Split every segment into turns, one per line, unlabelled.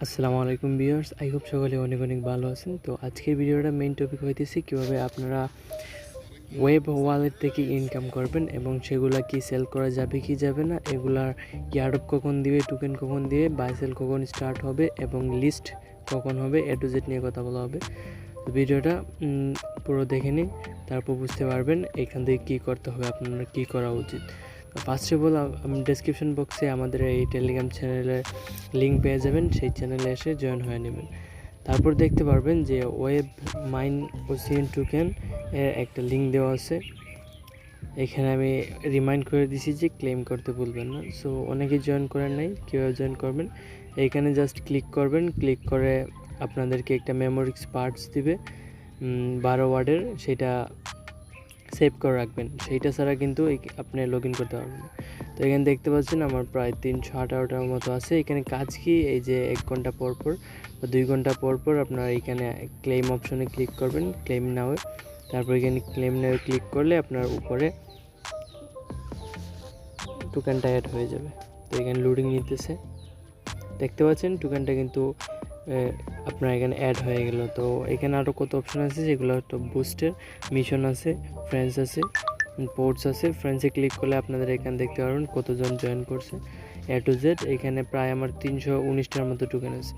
আসসালামু আলাইকুম viewers, I hope সকলে অনেক অনেক ভালো আছেন। তো আজকের ভিডিওটা মেইন টপিক হইতেছে কীভাবে আপনারা ওয়েব ওয়ালেট থেকে ইনকাম করবেন এবং সেগুলা কি সেল করা যাবে কি যাবে না, এগুলার ইয়ারডপ কখন দিবে, টোকেন কখন দিবে, বাই সেল কখন স্টার্ট হবে এবং লিস্ট কখন হবে, এ টু জেড নিয়ে কথা বলা হবে। তো ভিডিওটা পুরো দেখে নিন, তারপর বুঝতে পারবেন এখান থেকে কী করতে হবে, আপনার কী করা উচিত। ফার্স্ট অফ অল ডেসক্রিপশন বক্সে আমাদের এই টেলিগ্রাম চ্যানেলের লিঙ্ক পেয়ে যাবেন, সেই চ্যানেলে এসে জয়েন হয়ে নেবেন। তারপর দেখতে পারবেন যে ওয়েব মাইন ওসিএন টোকেন এর একটা লিঙ্ক দেওয়া আছে। এখানে আমি রিমাইন্ড করে দিছি যে ক্লেম করতে ভুলবেন না। সো অনেকেই জয়েন করেন নাই, কীভাবে জয়েন করবেন, এইখানে জাস্ট ক্লিক করবেন। ক্লিক করে আপনাদেরকে একটা মেমোরিক্স পার্টস দিবে 12 ওয়ার্ডের, সেটা সেভ করে রাখবেন। সেইটা ছাড়া কিন্তু আপনি লগ ইন করতে পারবেন না। তো এখানে দেখতে পাচ্ছেন আমার প্রায় 318টার মতো আছে। এখানে কাজ কি, এই যে 1 ঘন্টা পর পর বা 2 ঘন্টা পর পর আপনার এখানে ক্লেম অপশনে ক্লিক করবেন, ক্লেম নাও। তারপর এখানে ক্লেম নাও ক্লিক করলে আপনার উপরে টোকেনটা অ্যাড হয়ে যাবে। তো এখানে লোডিং নিতেছে, দেখতে পাচ্ছেন টোকেনটা কিন্তু আপনার এখানে অ্যাড হয়ে গেল। তো এখানে আরও কত অপশন আছে, যেগুলো একটা বুস্টের মিশন আছে, ফ্রেন্ডস আছে, পোর্টস আছে। ফ্রেন্ডসে ক্লিক করলে আপনাদের এখানে দেখতে পারবেন কতজন জয়েন করছে, এ টু জেড। এখানে প্রায় আমার 319টার মতো টোকেন আছে।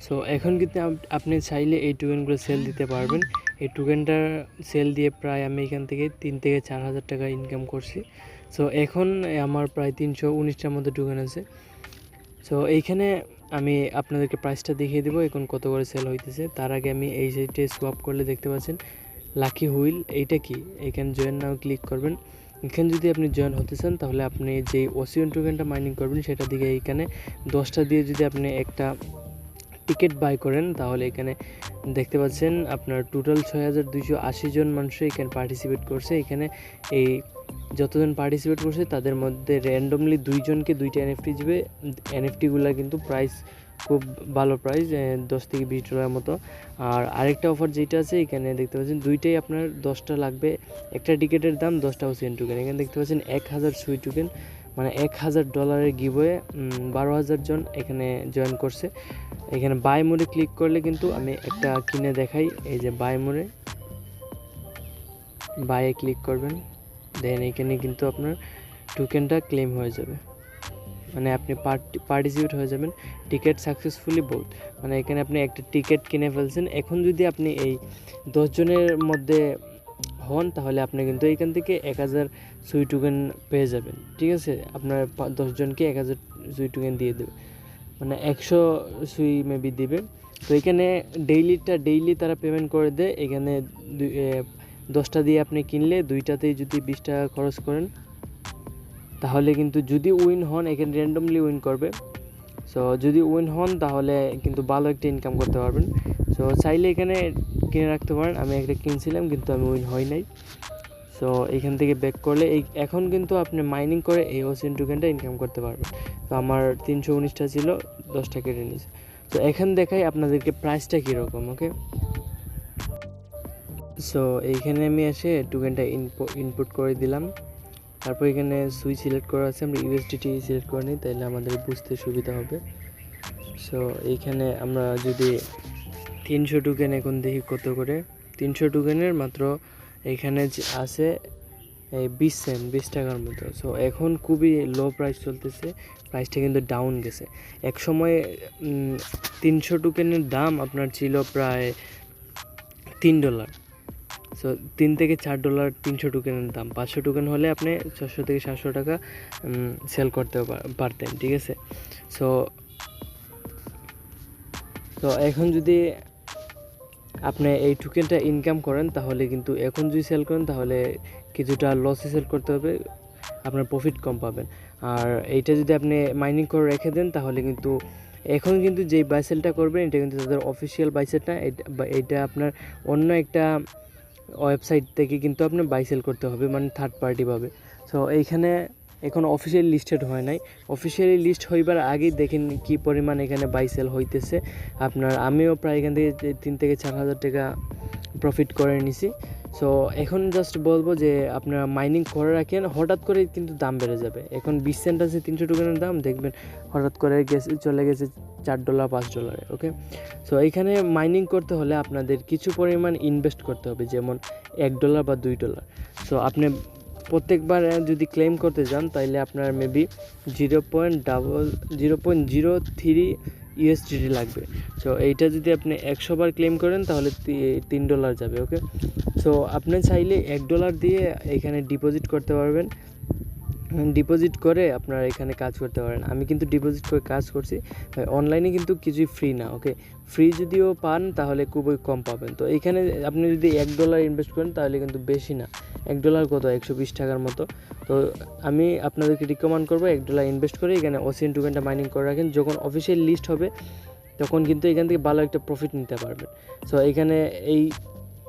সো এখন কিন্তু আপনি চাইলে এই টোকেনগুলো সেল দিতে পারবেন। এই টোকেনটার সেল দিয়ে প্রায় আমি এখান থেকে 3 থেকে 4 হাজার টাকা ইনকাম করছি। সো এখন আমার প্রায় 319টার মতো টোকেন আছে। সো এইখানে আমি আপনাদেরকে প্রাইসটা দেখিয়ে দেবো এখন কত করে সেল হইতেছে। তার আগে আমি এই সাইটে সোয়াপ করলে দেখতে পাচ্ছেন লাকি হুইল, এইটা কি, এখানে জয়েন নাও ক্লিক করবেন। এখানে যদি আপনি জয়েন হতে চান তাহলে আপনি যে ওসিয়ন টোকেনটা মাইনিং করবেন সেটা দিকে এইখানে 10টা দিয়ে যদি আপনি একটা টিকিট বাই করেন তাহলে এখানে দেখতে পাচ্ছেন আপনার টোটাল 6280 জন মানুষ এখানে পার্টিসিপেট করছে। এখানে এই যতজন পার্টিসিপেট করছে তাদের মধ্যে র্যান্ডমলি 2জনকে 2টা এনএফটি দিবে। এনএফটিগুলো কিন্তু প্রাইস খুব ভালো প্রাইস, 10 থেকে $20 মতো। আর আরেকটা অফার যেটা আছে এখানে দেখতে পাচ্ছেন দুইটাই আপনার 10টা লাগবে। একটা টিকিটের দাম 10টা ওসিএন টোকেন। এখানে দেখতে পাচ্ছেন 1000 সুই টোকেন, মানে $1000 গিভওয়ে। 12,000 জন এখানে জয়েন করছে। এখানে বাই মোডে ক্লিক করলে কিন্তু আমি একটা কিনে দেখাই। এই যে বাই মোডে বাইয়ে ক্লিক করবেন, দেন এখানে কিন্তু আপনার টোকেনটা ক্লেম হয়ে যাবে, মানে আপনি পার্টিসিপেট হয়ে যাবেন। টিকিট সাকসেসফুলি বোথ, মানে এখানে আপনি একটা টিকিট কিনে ফেলছেন। এখন যদি আপনি এই 10 জনের মধ্যে হন তাহলে আপনি কিন্তু এইখান থেকে 1000 সুই টোকেন পেয়ে যাবেন। ঠিক আছে, আপনার 10 জনকে 1000 সুই টোকেন দিয়ে দেবে, মানে 100 সুই মেবি দিবে। তো এখানে ডেইলি তারা পেমেন্ট করে দেয়। এখানে 10টা দিয়ে আপনি কিনলে 2টাতেই যদি 20 টাকা খরচ করেন তাহলে কিন্তু যদি উইন হন, এখানে র্যান্ডমলি উইন করবে। সো যদি উইন হন তাহলে কিন্তু ভালো একটা ইনকাম করতে পারবেন। সো চাইলে এখানে কিনে রাখতে পারেন। আমি একটা কিনছিলাম কিন্তু আমি উইন হই নাই। সো এইখান থেকে ব্যাক করলে এখন কিন্তু আপনি মাইনিং করে এই ওসিএন টোকেনটা ইনকাম করতে পারবেন। তো আমার 319টা ছিল, 10টা কেটে নিয়েছে। তো এখন দেখাই আপনাদেরকে প্রাইসটা কীরকম। ওকে, সো এইখানে আমি এসে টোকেনটা ইনপুট করে দিলাম। তারপর এখানে সুই সিলেক্ট করা আছে, আমরা ইউএসডিটি সিলেক্ট করে নিই তাহলে আমাদের বুঝতে সুবিধা হবে। সো এইখানে আমরা যদি 300 টোকেন এখন দেখি কত করে। 300 টোকেনের মাত্র এখানে আছে এই 20 সেন্ট, 20 টাকার মতো। সো এখন খুবই লো প্রাইস চলতেছে, প্রাইসটা কিন্তু ডাউন গেছে। এক সময় 300 টোকেনের দাম আপনার ছিল প্রায় $3। সো $3 থেকে $4 300 টোকেনের দাম। 500 টোকেন হলে আপনি 600 থেকে 700 টাকা সেল করতে পারতেন। ঠিক আছে, সো এখন যদি আপনি এই টোকেনটা ইনকাম করেন তাহলে কিন্তু এখন যদি সেল করেন তাহলে কিছুটা লসে সেল করতে হবে, আপনার প্রফিট কম পাবেন। আর এইটা যদি আপনি মাইনিং করে রেখে দেন তাহলে কিন্তু এখন কিন্তু যেই বাইসেলটা করবেন এটা কিন্তু তাদের অফিসিয়াল বাইসেল না, এটা আপনার অন্য একটা ওয়েবসাইট থেকে কিন্তু আপনার বাইসেল করতে হবে, মানে থার্ড পার্টি পাবে। সো এইখানে এখন অফিসিয়ালি লিস্টেড হয় নাই। অফিসিয়ালি লিস্ট হইবার আগেই দেখেন কি পরিমাণ এখানে বাইসেল হইতেছে আপনার। আমিও প্রায় এখান থেকে 3 থেকে 4 হাজার টাকা প্রফিট করে নিছি। সো এখন জাস্ট বলবো যে আপনারা মাইনিং করে রাখেন, হঠাৎ করে কিন্তু দাম বেড়ে যাবে। এখন 20 সেন্ট আছে 300 টোকেনের দাম, দেখবেন হঠাৎ করে চলে গেছে $4 $5। ওকে, সো এইখানে মাইনিং করতে হলে আপনাদের কিছু পরিমাণ ইনভেস্ট করতে হবে, যেমন $1 বা $2। সো আপনি প্রত্যেকবার যদি ক্লেম করতে যান তাহলে আপনার মেবি 0.03 USDT লাগবে। সো এইটা যদি আপনি 100 বার ক্লেম করেন তাহলে $3 যাবে। ওকে, সো আপনি চাইলে $1 দিয়ে এখানে ডিপোজিট করতে পারবেন, ডিপোজিট করে আপনারা এখানে কাজ করতে পারেন। আমি কিন্তু ডিপোজিট করে কাজ করছি, অনলাইনে কিন্তু কিছুই ফ্রি না। ওকে, ফ্রি যদিও পান তাহলে খুবই কম পাবেন। তো এইখানে আপনি যদি $1 ইনভেস্ট করেন তাহলে কিন্তু বেশি না, $1 কত 120 টাকার মতো। তো আমি আপনাদেরকে রিকমেন্ড করবো $1 ইনভেস্ট করে এখানে OCN টোকেনটা মাইনিং করে রাখেন। যখন অফিসিয়াল লিস্ট হবে তখন কিন্তু এখান থেকে ভালো একটা প্রফিট নিতে পারবেন। সো এখানে এই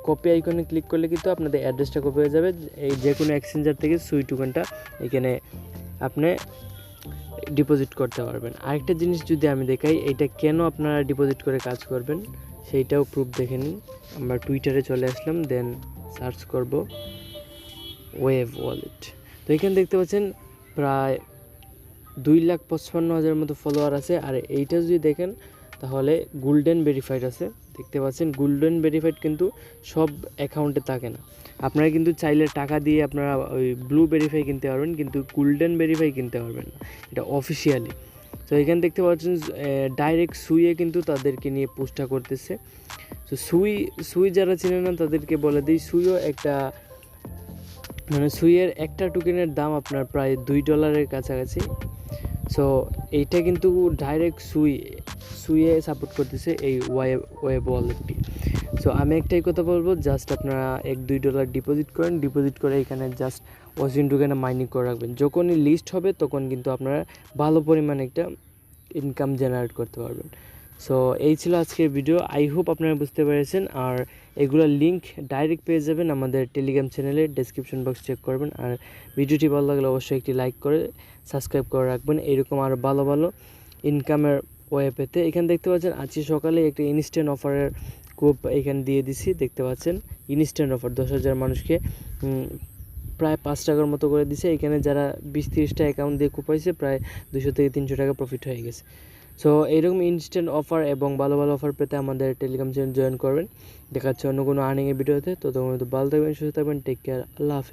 কপি আইকনে ক্লিক করলে কিন্তু আপনাদের অ্যাড্রেসটা কপি হয়ে যাবে, এই যে কোনো এক্সচেঞ্জার থেকে সুই টোকেনটা এখানে আপনি ডিপোজিট করতে পারবেন। আরেকটা জিনিস যদি আমি দেখাই, এটা কেন আপনারা ডিপোজিট করে কাজ করবেন সেইটাও প্রুফ দেখে নিন। আমরা টুইটারে চলে আসলাম, দেন সার্চ করব ওয়েভ ওয়ালেট। তো এখানে দেখতে পাচ্ছেন প্রায় 2,55,000 মতো ফলোয়ার আছে। আর এইটা যদি দেখেন তাহলে গোল্ডেন ভেরিফাইড আছে, দেখতে পাচ্ছেন গোল্ডেন ভেরিফাইড কিন্তু সব অ্যাকাউন্টে থাকে না। আপনারা কিন্তু চাইলে টাকা দিয়ে আপনারা ওই ব্লু ভেরিফাই কিনতে পারবেন, কিন্তু গোল্ডেন ভেরিফাই কিনতে পারবেন না, এটা অফিসিয়ালি। তো এখানে দেখতে পাচ্ছেন ডাইরেক্ট সুইয়ে কিন্তু তাদেরকে নিয়ে পোস্টটা করতেছে। তো সুই যারা চিনে না তাদেরকে বলে দিই, সুইও একটা মানে সুইয়ের একটা টোকেনের দাম আপনার প্রায় $2 কাছাকাছি। সো এইটা কিন্তু ডাইরেক্ট সুইয়ে সাপোর্ট করতেছে এই ওয়েব ওয়ালেটটি। সো আমি একটাই কথা বলবো, জাস্ট আপনারা $1-2 ডিপোজিট করেন, ডিপোজিট করে এখানে জাস্ট OCN টোকেনে মাইনিং করে রাখবেন। যখনই লিস্ট হবে তখন কিন্তু আপনারা ভালো পরিমাণে একটা ইনকাম জেনারেট করতে পারবেন। সো এই ছিল আজকের ভিডিও, আই হোপ আপনারা বুঝতে পেরেছেন। আর এগুলোর লিঙ্ক ডাইরেক্ট পেয়ে যাবেন আমাদের টেলিগ্রাম চ্যানেলে, ডেসক্রিপশন বক্স চেক করবেন। আর ভিডিওটি ভালো লাগলে অবশ্যই একটি লাইক করে সাবস্ক্রাইব করে রাখবেন এরকম আরও ভালো ভালো ইনকামের ওয়ে পেতে। এখানে দেখতে পাচ্ছেন আজকে সকালে একটা ইনস্ট্যান্ট অফারের কুপ এখানে দিয়ে দিছি, দেখতে পাচ্ছেন ইনস্ট্যান্ট অফার 10,000 মানুষকে প্রায় $5 মতো করে দিছে। এখানে যারা 20-30টা অ্যাকাউন্ট দিয়ে কুপ পাইছে প্রায় 200-300 টাকা প্রফিট হয়ে গেছে। সো এইরকম ইনস্ট্যান্ট অফার এবং ভালো ভালো অফার পেতে আমাদের টেলিগ্রাম চ্যানেল জয়েন করবেন। দেখা হচ্ছে অন্য কোনো আর্নিংয়ের ভিডিওতে। তো তখন ভালো থাকবেন, সুস্থ থাকবেন, টেক কেয়ার, আল্লাহ হাফেজ।